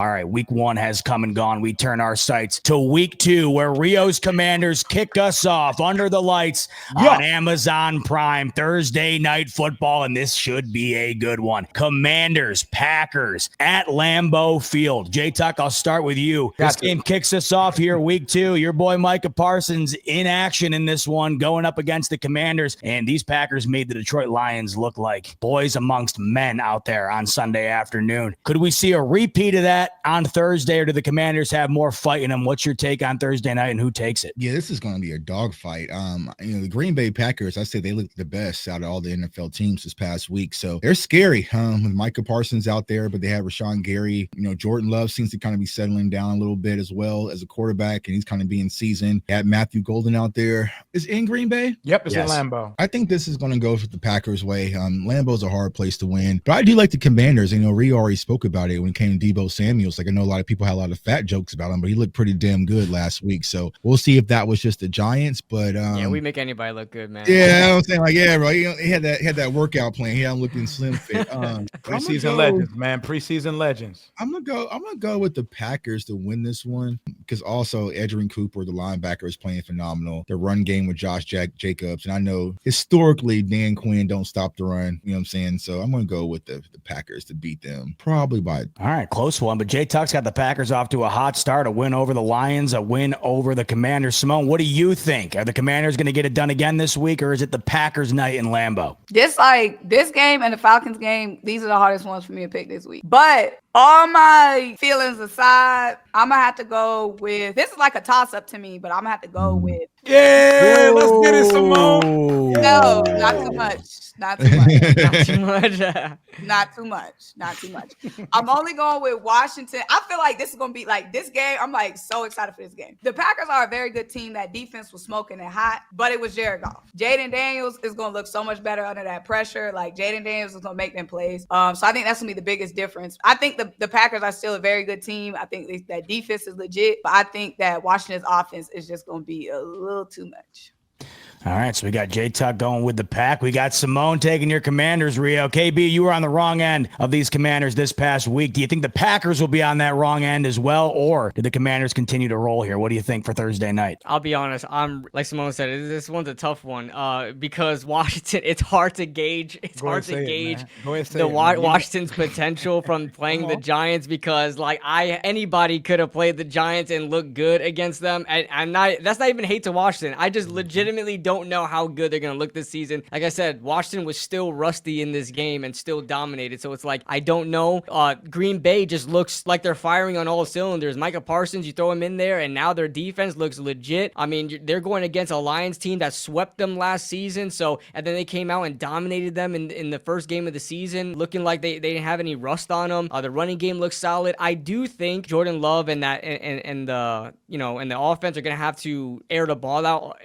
All right, week 1 has come and gone. We turn our sights to week 2, where Rio's Commanders kick us off under the lights on Amazon Prime, Thursday night football, and this should be a good one. Commanders, Packers at Lambeau Field. J-Tuck, I'll start with you. This game kicks us off here week 2. Your boy Micah Parsons in action in this one, going up against the Commanders, and these Packers made the Detroit Lions look like boys amongst men out there on Sunday afternoon. Could we see a repeat of that on Thursday, or do the Commanders have more fight in them? What's your take on Thursday night, and who takes it? Yeah, this is going to be a dogfight. The Green Bay Packers, I say they look the best out of all the NFL teams this past week, so they're scary. With Micah Parsons out there, but they have Rashawn Gary. Jordan Love seems to kind of be settling down a little bit as well as a quarterback, and he's kind of being seasoned. They have Matthew Golden out there. Is in Green Bay? Yep, it's in Lambeau. I think this is going to go with the Packers' way. Lambeau's a hard place to win, but I do like the Commanders. Rio already spoke about it when it came to Deebo Samuel. Like, I know a lot of people had a lot of fat jokes about him, but he looked pretty damn good last week. So we'll see if that was just the Giants. But we make anybody look good, man. Yeah, I'm saying, bro. He had that workout plan. He had him looking slim fit. Preseason legends, man. Preseason legends. I'm gonna go with the Packers to win this one, because also Edgerrin Cooper, the linebacker, is playing phenomenal. The run game with Josh Jacobs, and I know historically Dan Quinn don't stop the run. You know what I'm saying? So I'm gonna go with the Packers to beat them, probably by. All right, close one. But Jay Tuck's got the Packers off to a hot start, a win over the Lions, a win over the Commanders. Simone, what do you think? Are the Commanders going to get it done again this week, or is it the Packers night in Lambeau? This game and the Falcons game, these are the hardest ones for me to pick this week. But all my feelings aside, I'm going to have to go with, this is like a toss-up to me, but I'm going to have to go with. Yeah, let's get it, Simone. No, not too much. Not too much. Not too much. Not too much. Not too much. I'm only going with Washington. I feel like this is going to be like this game. I'm like so excited for this game. The Packers are a very good team. That defense was smoking and hot, but it was Jared Goff. Jaden Daniels is going to look so much better under that pressure. Like Jaden Daniels is going to make them plays. So I think that's going to be the biggest difference. I think the Packers are still a very good team. I think that defense is legit, but I think that Washington's offense is just going to be a little too much. All right, so we got J-Tuck going with the Pack. We got Simone taking your Commanders, Rio. KB, you were on the wrong end of these Commanders this past week. Do you think the Packers will be on that wrong end as well, or did the Commanders continue to roll here? What do you think for Thursday night? I'll be honest. I'm like Simone said, this one's a tough one because Washington, it's hard to gauge. It's hard to gauge Washington's potential from playing the Giants, because anybody could have played the Giants and looked good against them. And that's not even hate to Washington. I just legitimately don't know how good they're going to look this season. Like I said, Washington was still rusty in this game and still dominated. So it's like, I don't know. Green Bay just looks like they're firing on all cylinders. Micah Parsons, you throw him in there, and now their defense looks legit. I mean, they're going against a Lions team that swept them last season. And then they came out and dominated them in the first game of the season, looking like they didn't have any rust on them. The running game looks solid. I do think Jordan Love and the offense are going to have to air the ball out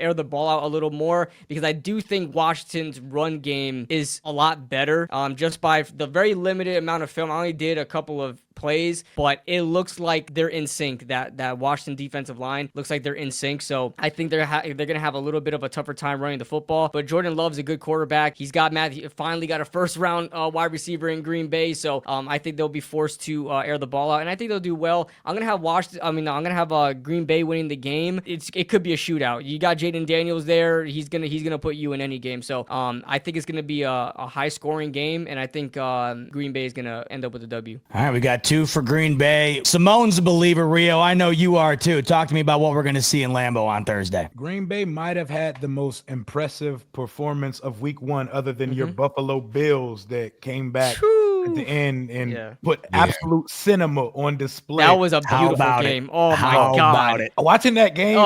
a little more, because I do think Washington's run game is a lot better. Just by the very limited amount of film, I only did a couple of plays, but it looks like they're in sync. That Washington defensive line looks like they're in sync. So I think they're going to have a little bit of a tougher time running the football. But Jordan Love's a good quarterback. He's got finally got a first round wide receiver in Green Bay. So I think they'll be forced to air the ball out, and I think they'll do well. I'm gonna have Green Bay winning the game. It could be a shootout. You got Jaden Daniels there. He's gonna put you in any game. So I think it's gonna be a high scoring game, and I think Green Bay is gonna end up with a W. All right, we got 2 for Green Bay. Simone's a believer, Rio. I know you are too. Talk to me about what we're going to see in Lambeau on Thursday. Green Bay might have had the most impressive performance of week 1, other than your Buffalo Bills that came back at the end and put absolute cinema on display. That was a beautiful game. Oh my God. Watching that game,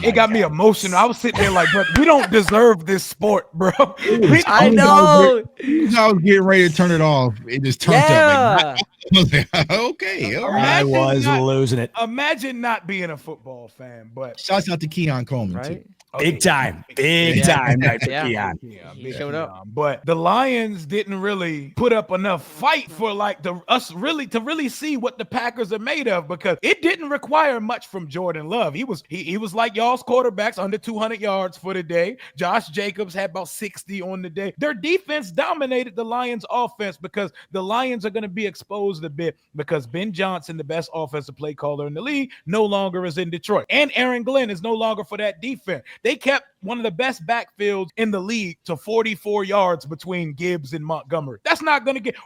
it got me emotional. I was sitting there like, bro, we don't deserve this sport, bro. I know. I was getting ready to turn it off. It just turned up. Okay, all right. I was losing it. Imagine not being a football fan, but shouts out to Keon Coleman, right? Too. Big time night for Keon. He showed up. But the Lions didn't really put up enough fight for like us to see what the Packers are made of, because it didn't require much from Jordan Love. He was like y'all's quarterbacks, under 200 yards for the day. Josh Jacobs had about 60 on the day. Their defense dominated the Lions offense, because the Lions are going to be exposed a bit, because Ben Johnson, the best offensive play caller in the league, no longer is in Detroit. And Aaron Glenn is no longer for that defense. They kept one of the best backfields in the league to 44 yards between Gibbs and Montgomery. That's not going to get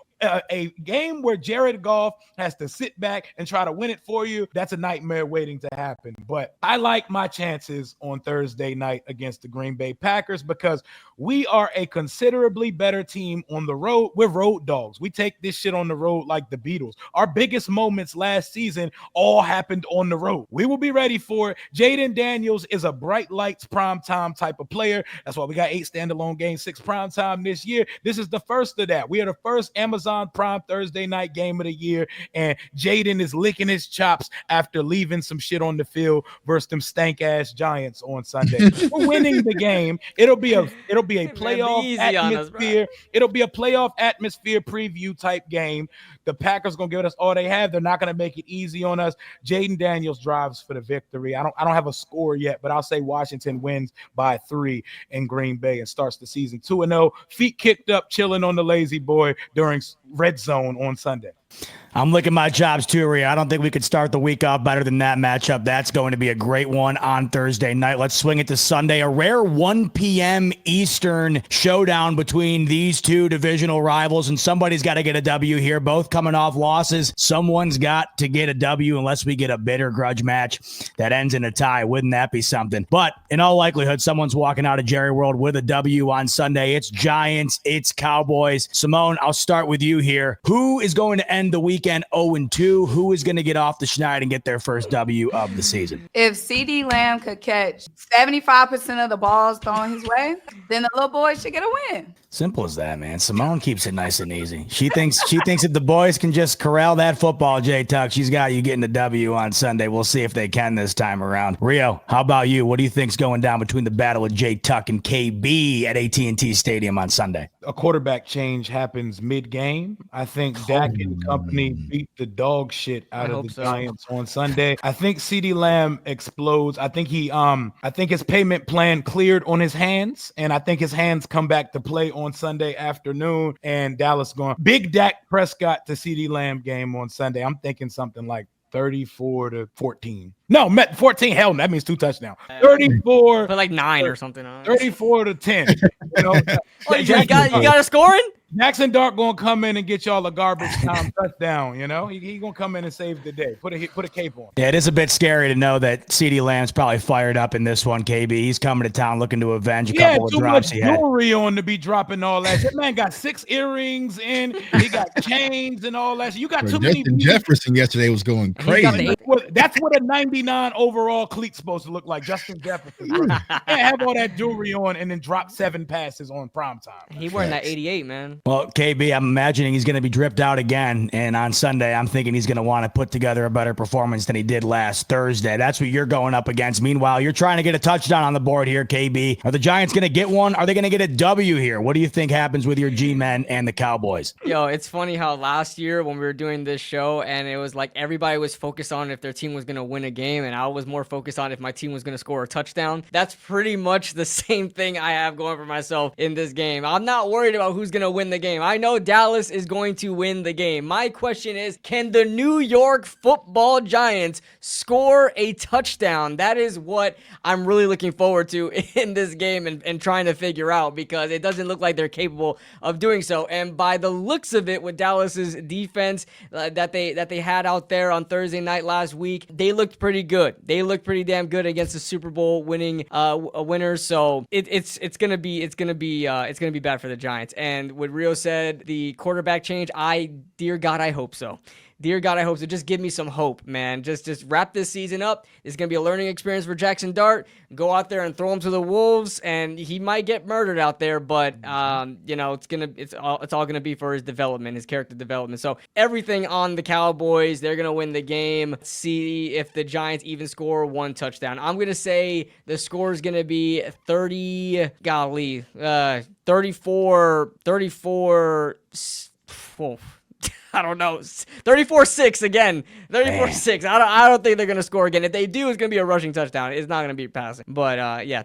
a game where Jared Goff has to sit back and try to win it for you. That's a nightmare waiting to happen. But I like my chances on Thursday night against the Green Bay Packers, because we are a considerably better team on the road. We're road dogs. We take this shit on the road like the Beatles. Our biggest moments last season all happened on the road. We will be ready for it. Jaden Daniels is a bright lights primetime type of player. That's why we got 8 standalone games, 6 primetime this year. This is the first of that. We are the first Amazon Prime Thursday night game of the year, and Jaden is licking his chops after leaving some shit on the field versus them stank ass Giants on Sunday. We're winning the game. It'll be a playoff atmosphere. It'll be a playoff atmosphere preview type game. The Packers gonna give us all they have. They're not gonna make it easy on us. Jaden Daniels drives for the victory. I don't have a score yet, but I'll say Washington wins by 3 in Green Bay and starts the season 2-0. Feet kicked up, chilling on the lazy boy during red zone on Sunday. I'm licking my chops too, Rhea. I don't think we could start the week off better than that matchup. That's going to be a great one on Thursday night. Let's swing it to Sunday. A rare 1 p.m. Eastern showdown between these two divisional rivals, and somebody's got to get a W here. Both coming off losses. Someone's got to get a W unless we get a bitter grudge match that ends in a tie. Wouldn't that be something? But in all likelihood, someone's walking out of Jerry World with a W on Sunday. It's Giants. It's Cowboys. Simone, I'll start with you here. Who is going to end the weekend 0-2? Who is going to get off the schneid and get their first W of the season? If CD Lamb could catch 75% of the balls thrown his way, then the little boy should get a win. Simple as that, man. Simone keeps it nice and easy. She thinks if the boys can just corral that football, J Tuck, she's got you getting a W on Sunday. We'll see if they can this time around. Rio, how about you? What do you think's going down between the battle of J Tuck and KB at AT&T Stadium on Sunday? A quarterback change happens mid-game. I think Dak and company beat the dog shit out of the Giants on Sunday. I think CeeDee Lamb explodes. I think his payment plan cleared on his hands, and I think his hands come back to play on Sunday afternoon, and Dallas going big Dak Prescott to CeeDee Lamb game on Sunday. I'm thinking something like 34-14. No, 14. Hell, that means 2 touchdowns. 34. Put like 9 or something. 34-10. You know, you got a scoring? Jackson Dart gonna come in and get y'all a garbage time touchdown. You know, he gonna come in and save the day. Put a cape on. Yeah, it is a bit scary to know that CeeDee Lamb's probably fired up in this one. KB, he's coming to town looking to avenge a couple of drops he had. Too much jewelry on to be dropping all that. That man got 6 earrings in. He got chains and all that. You got too many. Justin Jefferson yesterday was going crazy. That's what a 99 overall cleat's supposed to look like. Justin Jefferson. You can't have all that jewelry on and then drop 7 passes on primetime. He wearing that 88, man. Well, KB, I'm imagining he's going to be dripped out again. And on Sunday, I'm thinking he's going to want to put together a better performance than he did last Thursday. That's what you're going up against. Meanwhile, you're trying to get a touchdown on the board here, KB. Are the Giants going to get one? Are they going to get a W here? What do you think happens with your G-men and the Cowboys? Yo, it's funny how last year when we were doing this show and it was like everybody was focused on if their team was going to win a game and I was more focused on if my team was going to score a touchdown. That's pretty much the same thing I have going for myself in this game. I'm not worried about who's going to win the game. I know Dallas is going to win the game. My question is, can the New York Football Giants score a touchdown? That is what I'm really looking forward to in this game and trying to figure out, because it doesn't look like they're capable of doing so. And by the looks of it, with Dallas's defense that they had out there on Thursday night last week, they looked pretty good. They looked pretty damn good against the Super Bowl winning winners. So it's gonna be bad for the Giants. And what Rio said, the quarterback change, dear God, I hope so. Dear God, I hope so. Just give me some hope, man. Just wrap this season up. It's going to be a learning experience for Jackson Dart. Go out there and throw him to the wolves, and he might get murdered out there, but it's all going to be for his development, his character development. So everything on the Cowboys, they're going to win the game. Let's see if the Giants even score one touchdown. I'm going to say the score is going to be 34. I don't know. 34-6 again. 34-6. I don't think they're going to score again. If they do, it's going to be a rushing touchdown. It's not going to be passing. But,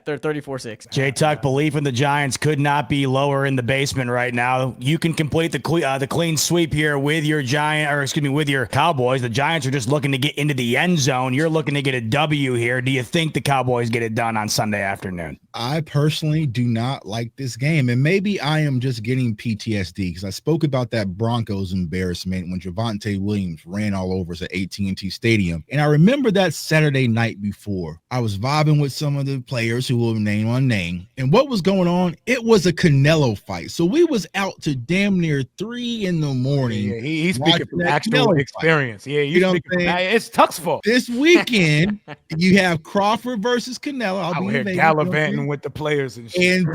they're 34-6. J-Tuck, belief in the Giants could not be lower in the basement right now. You can complete the clean sweep here with your with your Cowboys. The Giants are just looking to get into the end zone. You're looking to get a W here. Do you think the Cowboys get it done on Sunday afternoon? I personally do not like this game, and maybe I am just getting PTSD because I spoke about that Broncos embarrassment when Javonte Williams ran all over us at AT&T Stadium. And I remember that Saturday night before. I was vibing with some of the players who will name unnamed. And what was going on? It was a Canelo fight. So we was out to damn near 3 a.m. Yeah, he's speaking from actual experience. Yeah, it's Tuck's fault. This weekend, you have Crawford versus Canelo. I'll be here gallivanting with the players and shit. And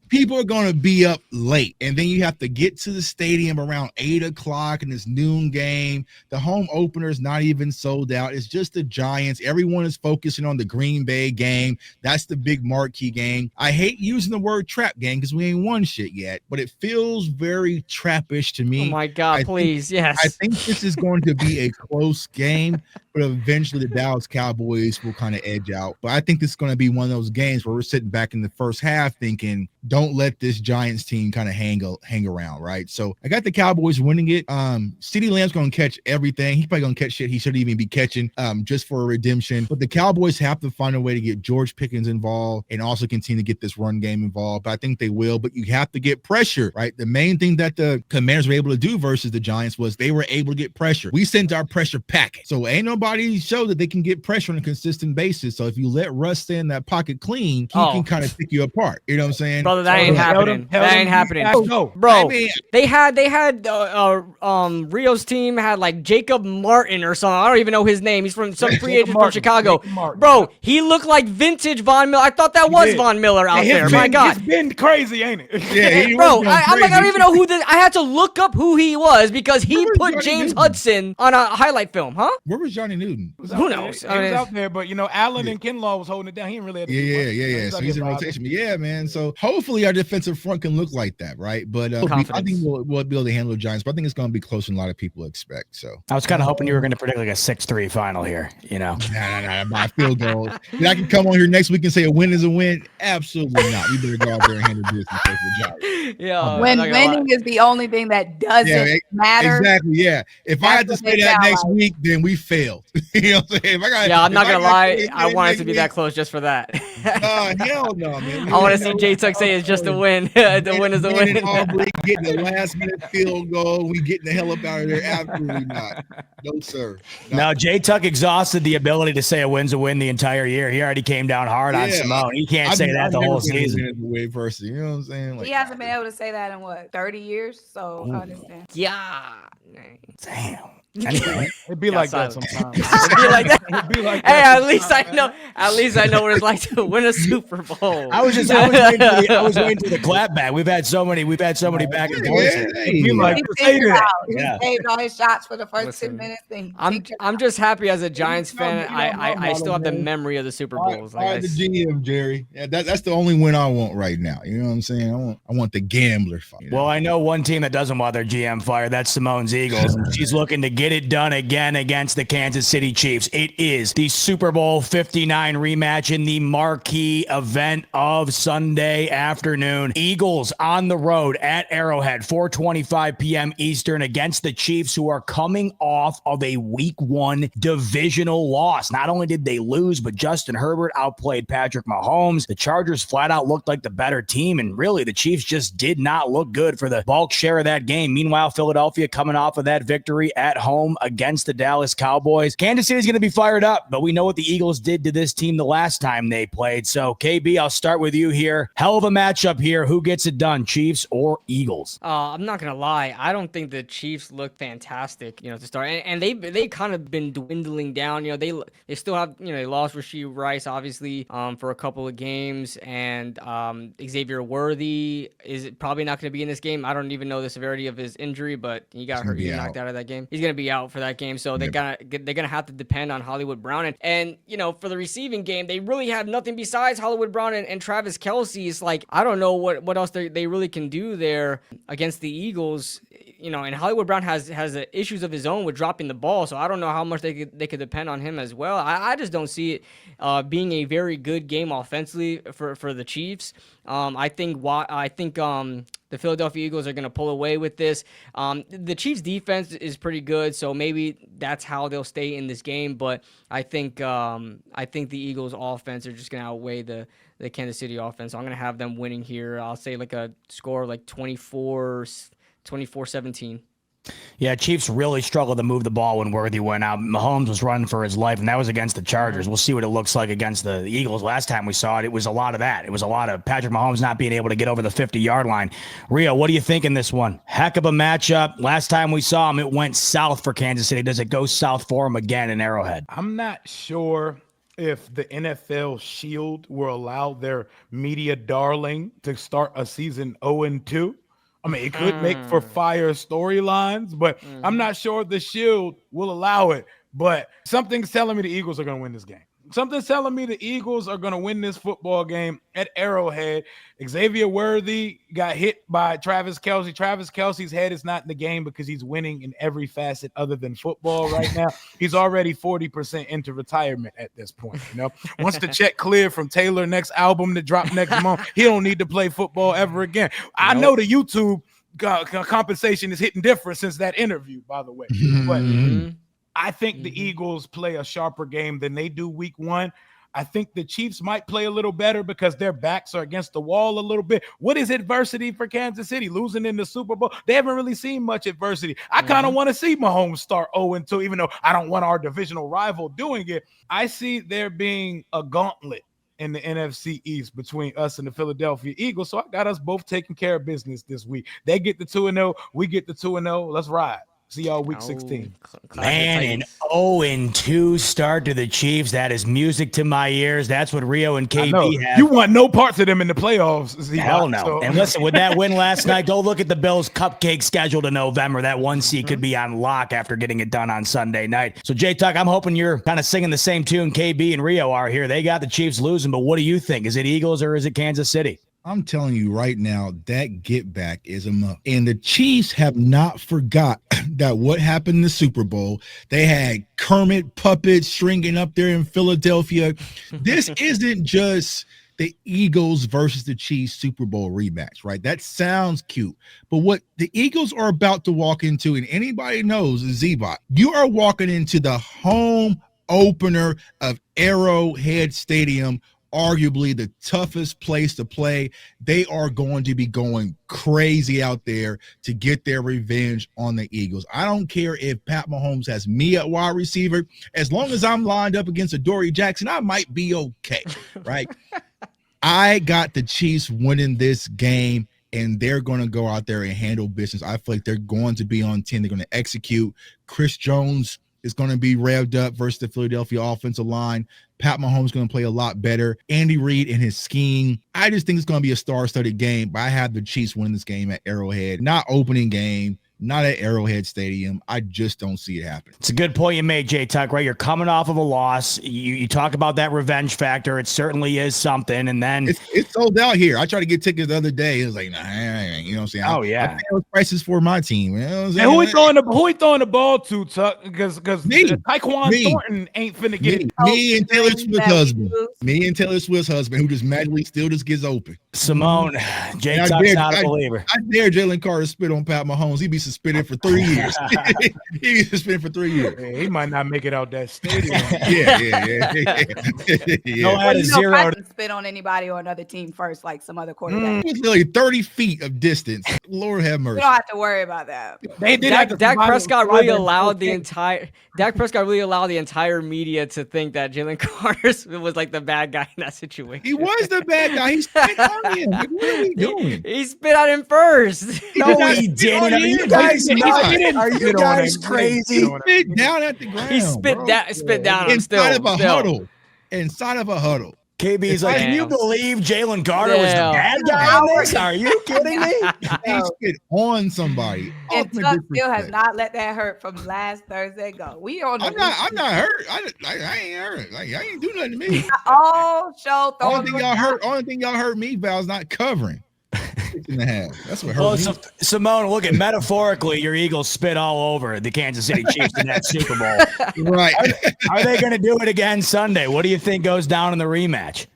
people are going to be up late. And then you have to get to the stadium around 8 o'clock in this noon game. The home opener is not even sold out. It's just the Giants. Everyone is focusing on the Green Bay game. That's the big marquee game. I hate using the word trap game because we ain't won shit yet, but it feels very trappish to me. Oh my God, please. Yes. I think this is going to be a close game, but eventually the Dallas Cowboys will kind of edge out. But I think this is going to be one of those games where we're sitting back in the first half thinking, don't let this Giants team kind of hang around, right? So I got the Cowboys winning it. CeeDee Lamb's going to catch everything. He's probably going to catch shit he shouldn't even be catching just for a redemption. But the Cowboys have to find a way to get George Pickens involved and also continue to get this run game involved. But I think they will. But you have to get pressure, right? The main thing that the Commanders were able to do versus the Giants was they were able to get pressure. We sent our pressure packet. So ain't nobody show that they can get pressure on a consistent basis. So if you let Russ stay in that pocket clean, he can kind of pick you apart. You know what I'm saying? Brother, that ain't happening. That ain't happening. No. Bro, I mean, they had Rio's team had like Jacob Martin or something. I don't even know his name. He's from some free agent from Chicago. Bro, he looked like vintage Von Miller. I thought that was Von Miller out there. My God. It's been crazy, ain't it? Yeah, bro, I'm like, I don't even know who this. I had to look up who he was because he put James Hudson on a highlight film, huh? Where was Johnny Newton? Who knows? He was out there, but Allen and Kinlaw was holding it down. He didn't really have to do much. So he's in rotation. But yeah, man. So hopefully our defensive front can look like that, right? But I think we'll be able to handle the Giants. But I think it's going to be closer than a lot of people expect. So I was kind of hoping you were going to predict like a 6-3 final here. Nah, my field goal. I can come on here next week and say a win is a win. Absolutely not. You better go out there and handle business and take the Giants. Yeah, when winning is the only thing that doesn't matter. Exactly. Yeah. If I had to say that next week, then we failed. You know what I'm saying? I'm not gonna lie. I want it to be that close just for that. Hell no, man. I want to see J-Tuck say it's just a win. The win is a win. Getting the last minute field goal. We getting the hell up out of there. Absolutely not. No, sir. No, J-Tuck exhausted the ability to say a win's a win the entire year. He already came down hard on Simone. He can't say that the whole season. You know what I'm saying? He hasn't been able to say that in 30 years. So I understand. Yeah. Damn. Anyway, it'd be like that sometimes. It'd be like that. Hey, at least I know. At least I know what it's like to win a Super Bowl. I was waiting for the clap back. We've had so many back and forth. He saved all his shots for the first 10 minutes. I'm just happy as a Giants fan. I still have the memory of the Super Bowls. The GM, Jerry. Yeah, that's the only win I want right now. You know what I'm saying? I want the gambler fight. Well, I know one team that doesn't want their GM fired. That's Simone's Eagles. And she's looking to get it done again against the Kansas City Chiefs. It is the Super Bowl 59 rematch in the marquee event of Sunday afternoon. Eagles on the road at Arrowhead, 4:25 p.m. Eastern against the Chiefs, who are coming off of a Week 1 divisional loss. Not only did they lose, but Justin Herbert outplayed Patrick Mahomes. The Chargers flat out looked like the better team, and really the Chiefs just did not look good for the bulk share of that game. Meanwhile, Philadelphia coming off of that victory at home home against the Dallas Cowboys. Kansas City's going to be fired up, but we know what the Eagles did to this team the last time they played. So, KB, I'll start with you here. Hell of a matchup here. Who gets it done, Chiefs or Eagles? I'm not going to lie. I don't think the Chiefs look fantastic, to start. And they kind of been dwindling down. They still have, they lost Rashee Rice, obviously, for a couple of games. And Xavier Worthy is probably not going to be in this game. I don't even know the severity of his injury, but he got hurt. He got knocked out of that game. He's going to be out for that game. So they're going to have to depend on Hollywood Brown. And for the receiving game, they really have nothing besides Hollywood Brown and Travis Kelce. It's like, I don't know what else they really can do there against the Eagles. And Hollywood Brown has issues of his own with dropping the ball, so I don't know how much they could depend on him as well. I just don't see it being a very good game offensively for the Chiefs. I think the Philadelphia Eagles are going to pull away with this. The Chiefs' defense is pretty good, so maybe that's how they'll stay in this game. But I think the Eagles' offense are just going to outweigh the Kansas City offense. So I'm going to have them winning here. I'll say like a score like 24-17. Yeah, Chiefs really struggled to move the ball when Worthy went out. Mahomes was running for his life, and that was against the Chargers. We'll see what it looks like against the Eagles. Last time we saw it, it was a lot of that. It was a lot of Patrick Mahomes not being able to get over the 50-yard line. Rio, what do you think in this one? Heck of a matchup. Last time we saw him, it went south for Kansas City. Does it go south for him again in Arrowhead? I'm not sure if the NFL Shield will allow their media darling to start a season 0-2. I mean, it could make for fire storylines, but I'm not sure the Shield will allow it. But something's telling me the Eagles are going to win this game. Something's telling me the Eagles are going to win this football game at Arrowhead. Xavier Worthy got hit by Travis Kelce. Travis Kelce's head is not in the game because he's winning in every facet other than football right now. He's already 40% into retirement at this point. Once the check cleared from Taylor next album to drop next month, he don't need to play football ever again. I know the YouTube compensation is hitting different since that interview, by the way. But I think the Eagles play a sharper game than they do week one. I think the Chiefs might play a little better because their backs are against the wall a little bit. What is adversity for Kansas City? Losing in the Super Bowl? They haven't really seen much adversity. I kind of want to see Mahomes start 0-2, even though I don't want our divisional rival doing it. I see there being a gauntlet in the NFC East between us and the Philadelphia Eagles. So I got us both taking care of business this week. They get the 2-0. We get the 2-0. Let's ride. See y'all week 16. Man, an 0-2 start to the Chiefs. That is music to my ears. That's what Rio and KB have. You want no parts of them in the playoffs. Hell no. So. And listen, with that win last night, go look at the Bills' cupcake schedule to November. That 1 seed could be on lock after getting it done on Sunday night. So, J-Tuck, I'm hoping you're kind of singing the same tune KB and Rio are here. They got the Chiefs losing, but what do you think? Is it Eagles or is it Kansas City? I'm telling you right now, that get back is a must. And the Chiefs have not forgot that what happened in the Super Bowl. They had Kermit puppets stringing up there in Philadelphia. This isn't just the Eagles versus the Chiefs Super Bowl rematch, right? That sounds cute. But what the Eagles are about to walk into, and anybody knows, is Z-Bot. You are walking into the home opener of Arrowhead Stadium, arguably the toughest place to play. They are going to be going crazy out there to get their revenge on the Eagles. I don't care if Pat Mahomes has me at wide receiver. As long as I'm lined up against Adoree Jackson, I might be okay, right? I got the Chiefs winning this game, and they're going to go out there and handle business. I feel like they're going to be on 10. They're going to execute. Chris Jones is going to be revved up versus the Philadelphia offensive line. Pat Mahomes is going to play a lot better. Andy Reid and his scheme. I just think it's going to be a star-studded game, but I have the Chiefs winning this game at Arrowhead. Not opening game, not at Arrowhead Stadium. I just don't see it happening. It's a good point you made, J-Tuck, right? You're coming off of a loss. You talk about that revenge factor. It certainly is something. And then it's sold out here. I tried to get tickets the other day. It was like, nah, you know what I'm saying? Oh, yeah. I those prices for my team. You know what I'm saying? And who he throwing the ball to, Tuck? Because Tyquan Thornton ain't finna get it. Me and Taylor Swift's husband. Me and Taylor Swift's husband, who just magically still gets open. Simone, J-Tuck's not a believer. I dare Jalen Carter spit on Pat Mahomes. He'd be suspended for 3 years. He suspended for 3 years. Hey, he might not make it out that stadium. Yeah. No, Well, zero. Spit on anybody or another team first, like some other quarterback. It was literally 30 feet of distance. Lord have mercy. We don't have to worry about that. They did. Dak Prescott really allowed the entire media to think that Jalen Carter was like the bad guy in that situation. He was the bad guy. He spit on him. Like, what are we doing? He spit at him first. No, he didn't. Are you guys nuts? Are you guys crazy? He spit down at the ground. He spit down on him inside of a huddle. Inside of a huddle. KB's like, can you believe Jalen Carter was the bad guy in this? Are you kidding me? He spit on somebody. And Tuck still has not let that hurt from last Thursday go. I'm not hurt. I ain't hurt. Like, I ain't do nothing to me. All show. Only thing y'all hurt me, Val's not covering. 6.5. That's what hurt me. So, Simone, look at metaphorically, your Eagles spit all over the Kansas City Chiefs in that Super Bowl. Right. Are they going to do it again Sunday? What do you think goes down in the rematch?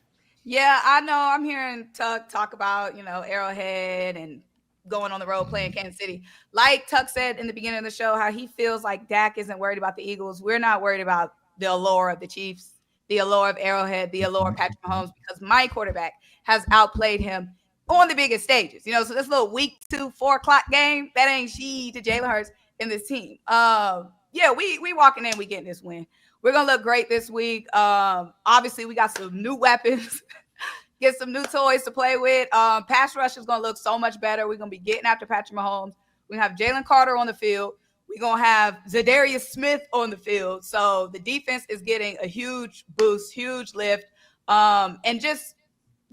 Yeah, I know. I'm hearing Tuck talk about, Arrowhead and going on the road playing Kansas City. Like Tuck said in the beginning of the show, how he feels like Dak isn't worried about the Eagles. We're not worried about the allure of the Chiefs, the allure of Arrowhead, the allure of Patrick Mahomes, because my quarterback has outplayed him on the biggest stages. So this little week 2, 4 o'clock game, that ain't she to Jalen Hurts in this team. We walking in, we getting this win. We're gonna look great this week. Obviously we got some new weapons, get some new toys to play with. Pass rush is gonna look so much better. We're gonna be getting after Patrick Mahomes. We're gonna have Jalen Carter on the field. We're gonna have Zadarius Smith on the field. So the defense is getting a huge boost, huge lift. And just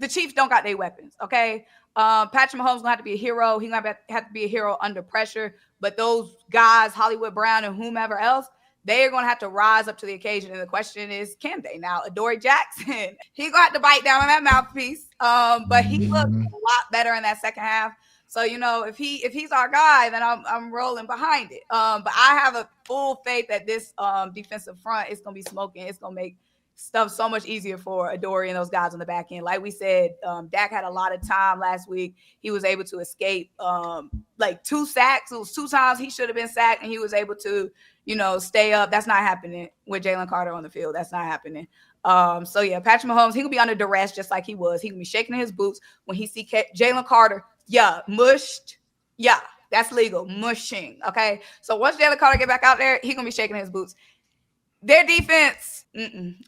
the Chiefs don't got their weapons, okay? Patrick Mahomes gonna have to be a hero. He's gonna have to be a hero under pressure. But those guys, Hollywood Brown and whomever else, they are gonna have to rise up to the occasion. And the question is, can they? Now, Adoree Jackson, he's gonna have to bite down on that mouthpiece. But he looked a lot better in that second half. So if he's our guy, then I'm rolling behind it. But I have a full faith that this defensive front is gonna be smoking. It's gonna make stuff so much easier for Adoree and those guys on the back end. Like we said, Dak had a lot of time last week. He was able to escape 2 sacks. It was 2 times he should have been sacked, and he was able to, stay up. That's not happening with Jalen Carter on the field. That's not happening. Patrick Mahomes, he can be under duress just like he was. He can be shaking his boots when he see Jalen Carter. Yeah, mushed. Yeah, that's legal. Mushing. Okay. So once Jalen Carter get back out there, he gonna be shaking his boots. Their defense,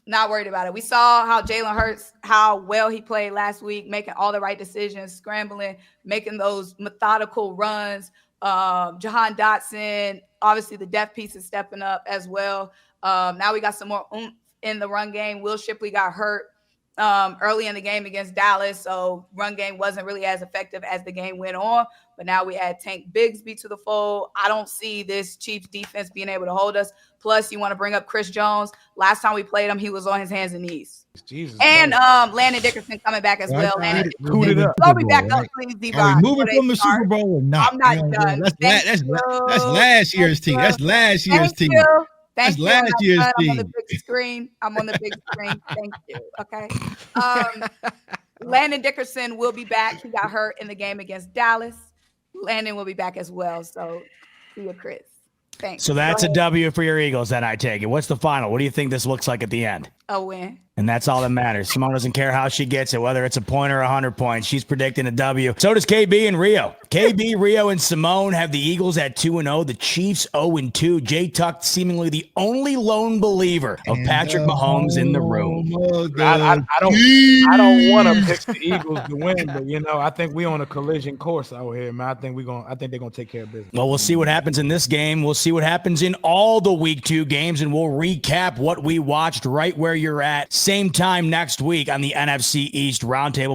not worried about it. We saw how Jalen Hurts, how well he played last week, making all the right decisions, scrambling, making those methodical runs. Jahan Dotson, obviously the depth piece is stepping up as well. Now we got some more oomph in the run game. Will Shipley got hurt early in the game against Dallas, so run game wasn't really as effective as the game went on. But now we add Tank Bigsby to the fold. I don't see this Chiefs defense being able to hold us. Plus, you want to bring up Chris Jones. Last time we played him, he was on his hands and knees. Jesus. And Landon Dickerson coming back as well. Landon, I'll be back up, please, D-Box. Are we moving from the Super Bowl or not? I'm not done. That's last year's team. That's last year's team. Thank you. Last year's team. I'm on the big screen. Thank you. Okay. Landon Dickerson will be back. He got hurt in the game against Dallas. Landon will be back as well. So, see you, Chris. Thanks. So that's a W for your Eagles, then I take it. What's the final? What do you think this looks like at the end? A win. And that's all that matters. Simone doesn't care how she gets it, whether it's a point or 100 points. She's predicting a W. So does KB and Rio. KB, Rio, and Simone have the Eagles at 2-0. The Chiefs 0-2. Jay Tuck, seemingly the only lone believer of Patrick Mahomes in the room. I don't want to pick the Eagles to win, but I think we on a collision course out here, man. I think they're gonna take care of business. Well, we'll see what happens in this game. We'll see what happens in all the Week 2 games, and we'll recap what we watched right where you're at. Same time next week on the NFC East Roundtable.